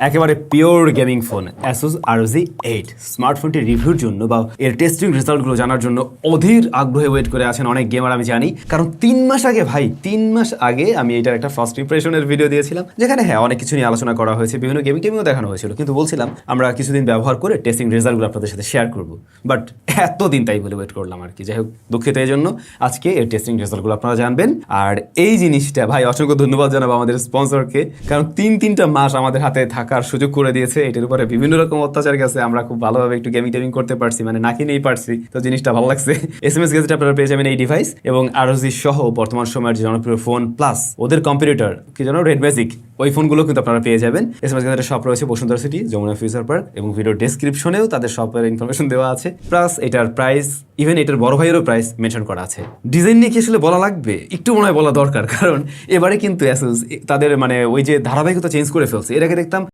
একেবারে pure gaming phone Asus ROG 8 স্মার্টফোনটি রিভিউর জন্য বা এর টেস্টিং রেজাল্টগুলো জানার জন্য অধীর আগ্রহে ওয়েট করে আছেন অনেক গেমার আমি জানি। কারণ 3 মাস আগে ভাই 3 মাস আগে আমি এটার একটা ফার্স্ট ইমপ্রেশনের ভিডিও দিয়েছিলাম, যেখানে হ্যাঁ অনেক কিছু নিয়ে আলোচনা করা হয়েছে, বিভিন্ন গেমিং টেমিংও দেখানো হয়েছিল, কিন্তু বলছিলাম আমরা কিছুদিন ব্যবহার করে টেস্টিং রেজাল্টগুলো আপনাদের সাথে শেয়ার করব। বাট এতদিন তাই বলে ওয়েট করলাম আর কি। যাই হোক, দুঃখিত এই জন্য। আজকে এর টেস্টিং রেজাল্টগুলো আপনারা জানবেন। আর এই জিনিসটা ভাই অসংখ্য ধন্যবাদ জানাবো আমাদের স্পন্সরকে, কারণ তিনটা মাস আমাদের হাতে থাকার সুযোগ করে দিয়েছে। এটার উপরে বিভিন্ন রকম অত্যাচার গেছে, আমরা খুব ভালোভাবে একটু গেমিং টেমিং করতে পারছি, মানে না কিনেই পারছি, তো জিনিসটা ভালো লাগছে। SMS গ্যাজেট আপনারা পেয়ে যাবেন এই ডিভাইস এবং ROG সহ বর্তমান সময়ের যে জনপ্রিয় ফোন প্লাস ওদের কম্পিউটার কি যেন রেড ম্যাজিক, ওই ফোনগুলো কিন্তু আপনারা পেয়ে যাবেন। SMS গ্যাজেটের শপ রয়েছে Bashundhara City, Jamuna Future Park এবং ভিডিও ডেসক্রিপশনেও তাদের শপের ইনফরমেশন দেওয়া আছে, প্লাস এটার প্রাইস, ইভেন এটার বড় ভাইয়েরও প্রাইস মেনশন করা আছে। ডিজাইন নিয়ে কি আসলে বলা লাগবে? একটু মনে হয় বলা দরকার, কারণ এবারে কিন্তু Asus তাদের মানে ওই যে ধারাবাহিকতা চেঞ্জ করে ফেলছে। এর আগে দেখতাম